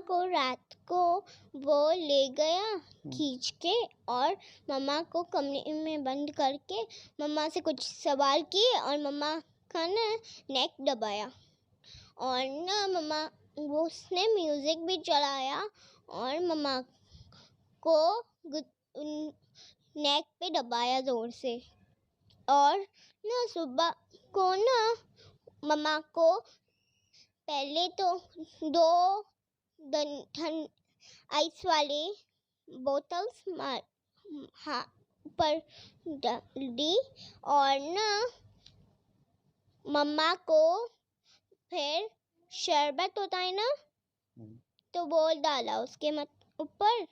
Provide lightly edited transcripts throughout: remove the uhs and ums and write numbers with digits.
کو رات کو وہ لے گیا کھینچ کے اور مما کو کمرے میں بند کر کے مما سے کچھ سوال کیے اور مما کا نا نیک دبایا اور نا مما وہ اس نے میوزک بھی چلایا اور مما کو نیک پہ دبایا زور سے. اور نا صبح کو نا مما کو پہلے تو 2 آئس والے بوتلس پر دی اور نا مما کو پھر شربت ہوتا ہے نا تو وہ ڈالا اس کے اوپر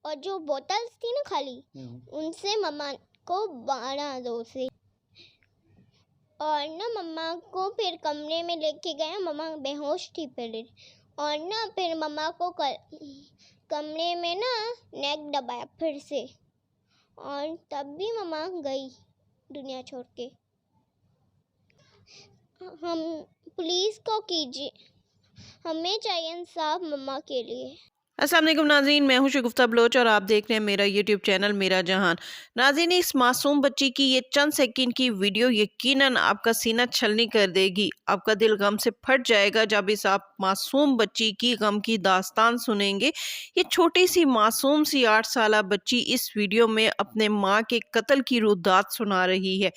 اور جو بوتلس تھی نا خالی ان سے مما کو مارا زور سے اور نا مما کو پھر کمرے میں لے کے گیا. مما بے ہوش تھی پہلے اور نا پھر مما کو کمرے میں نا نیک دبایا پھر سے اور تب بھی مما گئی دنیا چھوڑ کے. ہم پولیس کو کیجیے، ہمیں چاہیے انصاف مما کے لیے. السلام علیکم ناظرین، میں ہوں شگفتہ بلوچ اور آپ دیکھ رہے ہیں میرا یوٹیوب چینل میرا جہان. ناظرین، اس معصوم بچی کی یہ چند سیکنڈ کی ویڈیو یقیناً آپ کا سینہ چھلنی کر دے گی. آپ کا دل غم سے پھٹ جائے گا جب اس آپ معصوم بچی کی غم کی داستان سنیں گے. یہ چھوٹی سی معصوم سی 8 سالہ بچی اس ویڈیو میں اپنے ماں کے قتل کی رودات سنا رہی ہے.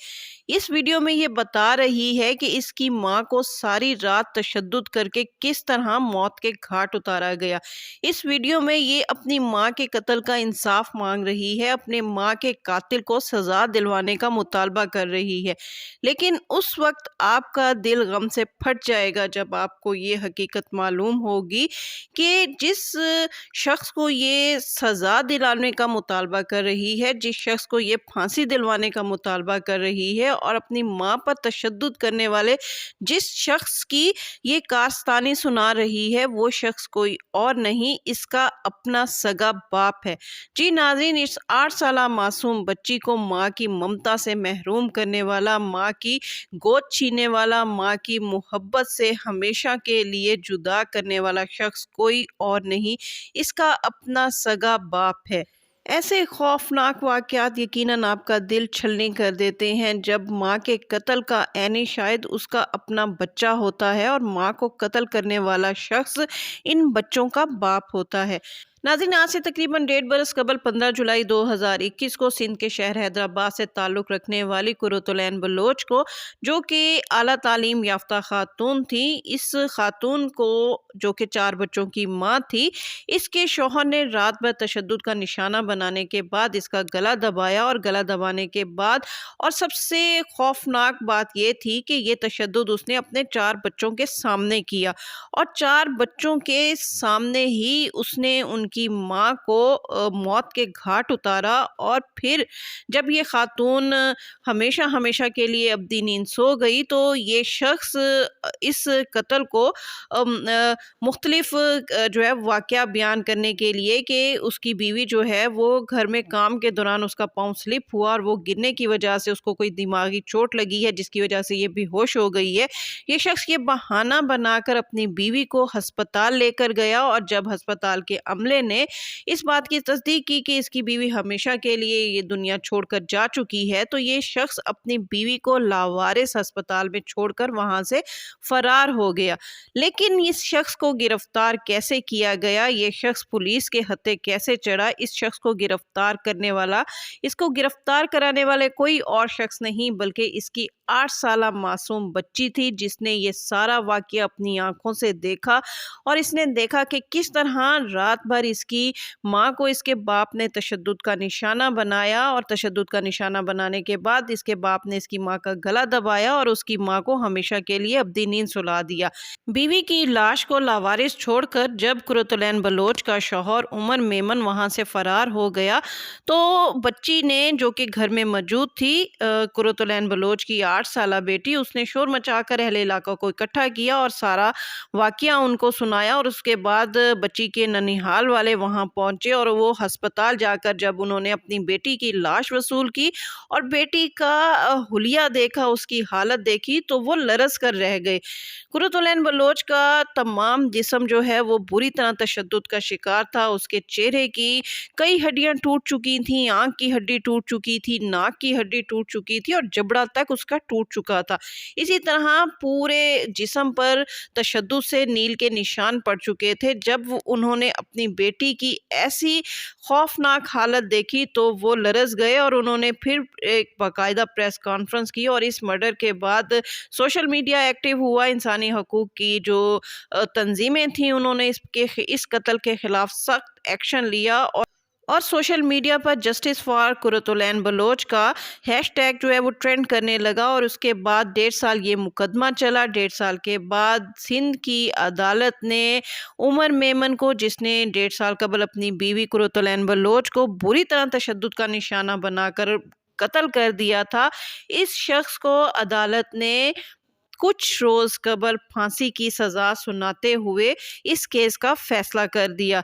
اس ویڈیو میں یہ بتا رہی ہے کہ اس کی ماں کو ساری رات تشدد کر کے کس طرح موت کے گھاٹ اتارا گیا. اس ویڈیو میں یہ اپنی ماں کے قتل کا انصاف مانگ رہی ہے، اپنے ماں کے قاتل کو سزا دلوانے کا مطالبہ کر رہی ہے. لیکن اس وقت آپ کا دل غم سے پھٹ جائے گا جب آپ کو یہ حقیقت معلوم ہوگی کہ جس شخص کو یہ سزا دلانے کا مطالبہ کر رہی ہے، جس شخص کو یہ پھانسی دلوانے کا مطالبہ کر رہی ہے اور اپنی ماں پر تشدد کرنے والے جس شخص کی یہ کارستانی سنا رہی ہے، وہ شخص کوئی اور نہیں، اس کا اپنا سگا باپ ہے. جی ناظرین، اس 8 سالہ معصوم بچی کو ماں کی ممتا سے محروم کرنے والا، ماں کی گود چھیننے والا، ماں کی محبت سے ہمیشہ کے لیے جدا کرنے والا شخص کوئی اور نہیں، اس کا اپنا سگا باپ ہے. ایسے خوفناک واقعات یقیناً آپ کا دل چھلنی کر دیتے ہیں جب ماں کے قتل کا عینی شاہد اس کا اپنا بچہ ہوتا ہے اور ماں کو قتل کرنے والا شخص ان بچوں کا باپ ہوتا ہے. ناظرین، آج سے تقریباً 1.5 برس قبل 15 جولائی 2021 کو سندھ کے شہر حیدرآباد سے تعلق رکھنے والی قرۃ العین بلوچ کو، جو کہ اعلیٰ تعلیم یافتہ خاتون تھی، اس خاتون کو جو کہ 4 بچوں کی ماں تھی، اس کے شوہر نے رات بھر تشدد کا نشانہ بنانے کے بعد اس کا گلا دبایا اور گلا دبانے کے بعد اور سب سے خوفناک بات یہ تھی کہ یہ تشدد اس نے اپنے 4 بچوں کے سامنے کیا اور 4 بچوں کے سامنے ہی اس نے ان کی ماں کو موت کے گھاٹ اتارا. اور پھر جب یہ خاتون ہمیشہ کے لیے ابدی نیند سو گئی تو یہ شخص اس قتل کو مختلف جو ہے واقعہ بیان کرنے کے لیے کہ اس کی بیوی جو ہے وہ گھر میں کام کے دوران اس کا پاؤں سلپ ہوا اور وہ گرنے کی وجہ سے اس کو کوئی دماغی چوٹ لگی ہے جس کی وجہ سے یہ بے ہوش ہو گئی ہے. یہ شخص یہ بہانہ بنا کر اپنی بیوی کو ہسپتال لے کر گیا اور جب ہسپتال کے عملے نے اس بات کی تصدیق کی کہ اس کی بیوی ہمیشہ کے لیے یہ دنیا چھوڑ کر جا چکی ہے تو یہ شخص اپنی بیوی کو لاوارث ہسپتال میں چھوڑ کر وہاں سے فرار ہو گیا. لیکن اس شخص کو گرفتار کیسے کیا گیا، یہ شخص پولیس کے ہتھے کیسے چڑھا، اس شخص کو گرفتار کرنے والا، اس کو گرفتار کرانے والے کوئی اور شخص نہیں بلکہ اس کی 8 سالہ معصوم بچی تھی جس نے یہ سارا واقعہ اپنی آنکھوں سے دیکھا اور اس نے دیکھا کہ کس طرح رات بھر اس کی ماں کو اس کے باپ نے تشدد کا نشانہ بنایا اور تشدد کا نشانہ بنانے کے بعد اس کے باپ نے اس کی ماں کا گلا دبایا اور اس کی ماں کو ہمیشہ کے لیے ابدی نیند سلا دیا. بیوی کی لاش کو لاوارث چھوڑ کر جب قرۃ العین بلوچ کا شوہر عمر میمن وہاں سے فرار ہو گیا تو بچی نے جو کہ گھر میں موجود تھی، قرۃ العین بلوچ کی 8 سالہ بیٹی، اس نے شور مچا کر اہل علاقہ کو اکٹھا کیا اور سارا واقعہ ان کو سنایا اور اس کے بعد بچی کے ننیحال والے وہاں پہنچے اور وہ ہسپتال جا کر جب انہوں نے اپنی بیٹی کی لاش وصول کی اور بیٹی کا حلیہ دیکھا، اس کی حالت دیکھی تو وہ لرز کر رہ گئے۔ قرۃ العین بلوچ کا تمام جسم جو ہے وہ بری طرح تشدد کا شکار تھا۔ اس کے چہرے کی کئی ہڈیاں ٹوٹ چکی تھیں، آنکھ کی ہڈی ٹوٹ چکی تھی، ناک کی ہڈی ٹوٹ چکی تھی اور جبڑا تک اس کا ٹوٹ چکا تھا۔ اسی طرح پورے جسم پر تشدد سے نیل کے نشان پڑ چکے تھے۔ جب انہوں نے اپنی بیٹی کی ایسی خوفناک حالت دیکھی تو وہ لرز گئے اور انہوں نے پھر ایک باقاعدہ پریس کانفرنس کی اور اس مرڈر کے بعد سوشل میڈیا ایکٹیو ہوا۔ انسانی حقوق کی جو تنظیمیں تھیں انہوں نے اس قتل کے خلاف سخت ایکشن لیا اور سوشل میڈیا پر جسٹس فار قرۃ العین بلوچ کا ہیش ٹیگ جو ہے وہ ٹرینڈ کرنے لگا اور اس کے بعد 1.5 سال یہ مقدمہ چلا۔ 1.5 سال کے بعد سندھ کی عدالت نے عمر میمن کو، جس نے 1.5 سال قبل اپنی بیوی قرۃ العین بلوچ کو بری طرح تشدد کا نشانہ بنا کر قتل کر دیا تھا، اس شخص کو عدالت نے کچھ روز قبل پھانسی کی سزا سناتے ہوئے اس کیس کا فیصلہ کر دیا۔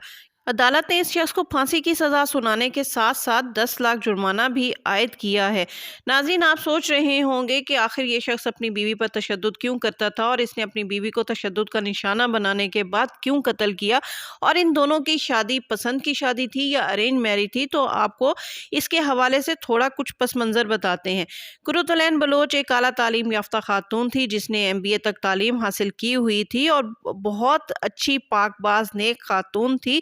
عدالت نے اس شخص کو پھانسی کی سزا سنانے کے ساتھ ساتھ 10 لاکھ جرمانہ بھی عائد کیا ہے۔ ناظرین، آپ سوچ رہے ہوں گے کہ آخر یہ شخص اپنی بیوی پر تشدد کیوں کرتا تھا اور اس نے اپنی بیوی کو تشدد کا نشانہ بنانے کے بعد کیوں قتل کیا، اور ان دونوں کی شادی پسند کی شادی تھی یا ارینج میرج تھی؟ تو آپ کو اس کے حوالے سے تھوڑا کچھ پس منظر بتاتے ہیں۔ قرۃ العین بلوچ ایک اعلیٰ تعلیم یافتہ خاتون تھی جس نے MBA تک تعلیم حاصل کی ہوئی تھی اور بہت اچھی پاک باز نیک خاتون تھی،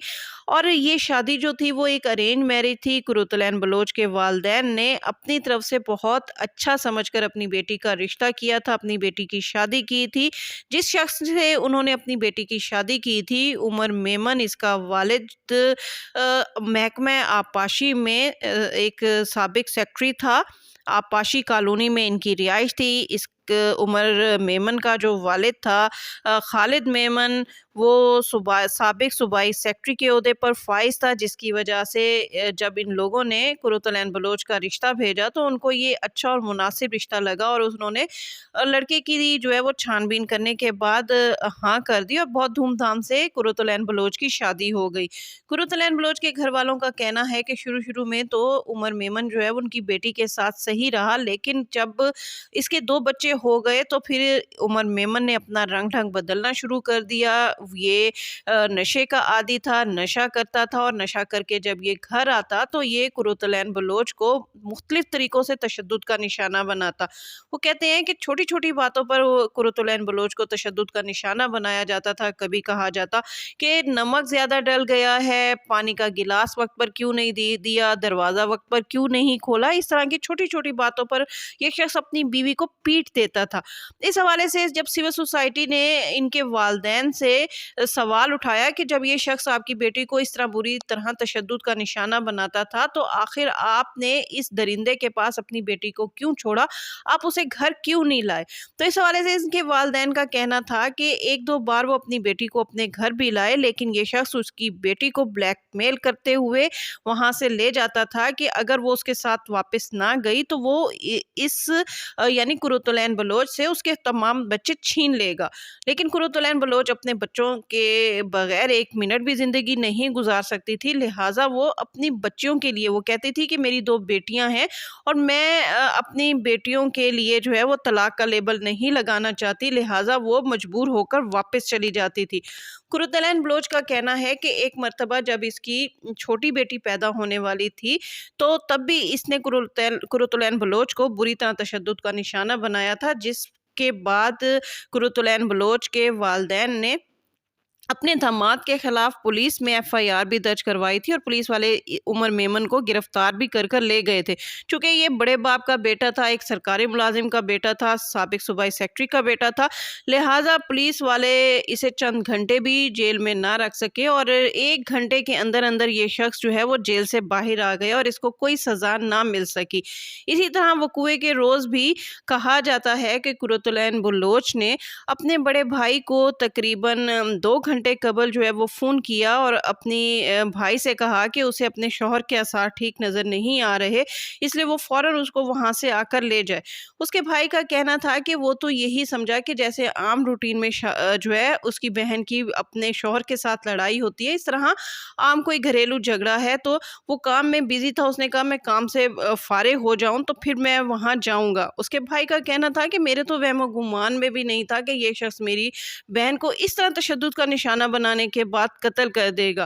اور یہ شادی جو تھی وہ ایک ارینج میرج تھی۔ قرۃ العین بلوچ کے والدین نے اپنی طرف سے بہت اچھا سمجھ کر اپنی بیٹی کا رشتہ کیا تھا، اپنی بیٹی کی شادی کی تھی۔ جس شخص سے انہوں نے اپنی بیٹی کی شادی کی تھی، عمر میمن، اس کا والد محکمہ آبپاشی میں ایک سابق سیکرٹری تھا۔ آبپاشی کالونی میں ان کی رہائش تھی۔ اس عمر میمن کا جو والد تھا خالد میمن، وہ سابق صوبائی سیکرٹری کے عہدے پر فائز تھا، جس کی وجہ سے جب ان لوگوں نے قرۃ العین بلوچ کا رشتہ بھیجا تو ان کو یہ اچھا اور مناسب رشتہ لگا اور انہوں نے لڑکے کی جو ہے وہ چھان بین کرنے کے بعد ہاں کر دی اور بہت دھوم دھام سے قرۃ العین بلوچ کی شادی ہو گئی۔ قرۃ العین بلوچ کے گھر والوں کا کہنا ہے کہ شروع میں تو عمر میمن جو ہے ان کی بیٹی کے ساتھ صحیح رہا، لیکن جب اس کے 2 بچے ہو گئے تو پھر عمر میمن نے اپنا رنگ ڈھنگ بدلنا شروع کر دیا۔ یہ نشے کا عادی تھا، نشہ کرتا تھا، اور نشہ کر کے جب یہ گھر آتا تو یہ قرۃ العین بلوچ کو مختلف طریقوں سے تشدد کا نشانہ بناتا۔ وہ کہتے ہیں کہ چھوٹی چھوٹی باتوں پر قرۃ العین بلوچ کو تشدد کا نشانہ بنایا جاتا تھا۔ کبھی کہا جاتا کہ نمک زیادہ ڈل گیا ہے، پانی کا گلاس وقت پر کیوں نہیں دیا، دروازہ وقت پر کیوں نہیں کھولا۔ اس طرح کی چھوٹی چھوٹی باتوں پر یہ شخص اپنی بیوی کو پیٹ دیتا تھا۔ اس حوالے سے جب سول سوسائٹی نے ان کے والدین سے سوال اٹھایا کہ جب یہ شخص آپ کی بیٹی کو اس طرح بری طرح تشدد کا نشانہ بناتا تھا تو آخر آپ نے اس درندے کے پاس اپنی بیٹی کو کیوں چھوڑا، آپ اسے گھر کیوں نہیں لائے؟ تو اس حوالے سے ان کے والدین کا کہنا تھا کہ 1-2 بار وہ اپنی بیٹی کو اپنے گھر بھی لائے، لیکن یہ شخص اس کی بیٹی کو بلیک میل کرتے ہوئے وہاں سے لے جاتا تھا کہ اگر وہ اس کے ساتھ واپس نہ گئی تو وہ اس یعنی قرۃ العین بلوچ سے اس کے تمام بچے چھین لے گا۔ لیکن قرۃ العین بلوچ اپنے بچوں کے بغیر 1 منٹ بھی زندگی نہیں گزار سکتی تھی، لہٰذا وہ اپنی بچیوں کے لیے، وہ کہتی تھی کہ میری 2 بیٹیاں ہیں اور میں اپنی بیٹیوں کے لیے جو ہے وہ طلاق کا لیبل نہیں لگانا چاہتی، لہٰذا وہ مجبور ہو کر واپس چلی جاتی تھی۔ قرۃ العین بلوچ کا کہنا ہے کہ ایک مرتبہ جب اس کی چھوٹی بیٹی پیدا ہونے والی تھی تو تب بھی اس نے قرۃ العین بلوچ کو بری طرح تشدد کا نشانہ بنایا تھا، جس کے بعد قرۃ العین بلوچ کے والدین نے اپنے داماد کے خلاف پولیس میں FIR بھی درج کروائی تھی اور پولیس والے عمر میمن کو گرفتار بھی کر لے گئے تھے۔ چونکہ یہ بڑے باپ کا بیٹا تھا، ایک سرکاری ملازم کا بیٹا تھا، سابق صوبائی سیکرٹری کا بیٹا تھا، لہٰذا پولیس والے اسے چند گھنٹے بھی جیل میں نہ رکھ سکے اور 1 گھنٹے کے اندر یہ شخص جو ہے وہ جیل سے باہر آ گیا اور اس کو کوئی سزا نہ مل سکی۔ اسی طرح وقوعے کے روز بھی کہا جاتا ہے کہ قرۃ العین بلوچ نے اپنے بڑے بھائی کو تقریباً 2 گھنٹے گھنٹے قبل جو ہے وہ فون کیا اور اپنی بھائی سے کہا کہ اسے اپنے شوہر کے آثار ٹھیک نظر نہیں آ رہے، اس لیے وہ فوراً اس کو وہاں سے آ کر لے جائے۔ اس کے بھائی کا کہنا تھا کہ وہ تو یہی سمجھا کہ جیسے عام روٹین میں جو ہے اس کی بہن کی اپنے شوہر کے ساتھ لڑائی ہوتی ہے، اس طرح عام کوئی گھریلو جھگڑا ہے، تو وہ کام میں بیزی تھا، اس نے کہا میں کام سے فارغ ہو جاؤں تو پھر میں وہاں جاؤں گا۔ اس کے بھائی کا کہنا تھا کہ میرے تو وہم و گمان میں بھی نہیں تھا کہ یہ شخص میری بہن کو اس طرح تشدد کا نشانہ بنانے کے بعد قتل کر دے گا۔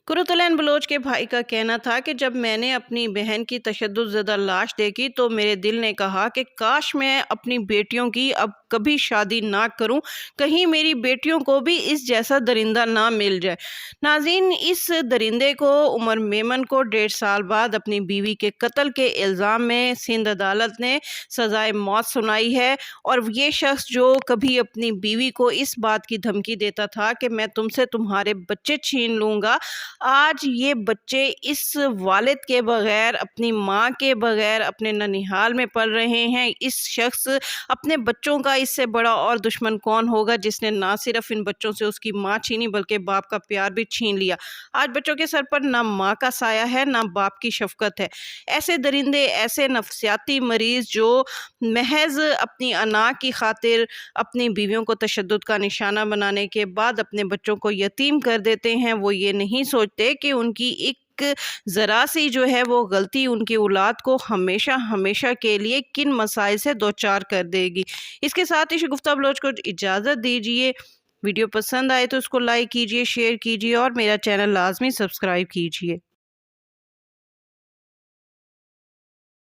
قرۃ العین بلوچ کے بھائی کا کہنا تھا کہ جب میں نے اپنی بہن کی تشدد زدہ لاش دیکھی تو میرے دل نے کہا کہ کاش میں اپنی بیٹیوں کی اب کبھی شادی نہ کروں، کہیں میری بیٹیوں کو بھی اس جیسا درندہ نہ مل جائے۔ ناظرین، اس درندے کو عمر میمن کو 1.5 سال بعد اپنی بیوی کے قتل کے الزام میں سندھ عدالت نے سزائے موت سنائی ہے، اور یہ شخص جو کبھی اپنی بیوی کو اس بات کی دھمکی دیتا تھا کہ میں تم سے تمہارے بچے چھین لوں گا، آج یہ بچے اس والد کے بغیر، اپنی ماں کے بغیر اپنے ننیحال میں پل رہے ہیں۔ اس شخص اپنے بچوں کا اس سے بڑا اور دشمن کون ہوگا جس نے نہ صرف ان بچوں سے اس کی ماں چھینی بلکہ باپ کا پیار بھی چھین لیا۔ آج بچوں کے سر پر نہ ماں کا سایہ ہے نہ باپ کی شفقت ہے۔ ایسے درندے، ایسے نفسیاتی مریض جو محض اپنی انا کی خاطر اپنی بیویوں کو تشدد کا نشانہ بنانے کے بعد اپنے بچوں کو یتیم کر دیتے ہیں، وہ یہ نہیں سوچتے کہ ان کی ایک ذرا سی جو ہے وہ غلطی ان کی اولاد کو ہمیشہ ہمیشہ کے لیے کن مسائل سے دوچار کر دے گی۔ اس کے ساتھ ہی شگفتہ بلوچ کو اجازت دیجیے۔ ویڈیو پسند آئے تو اس کو لائک کیجیے، شیئر کیجیے اور میرا چینل لازمی سبسکرائب کیجیے۔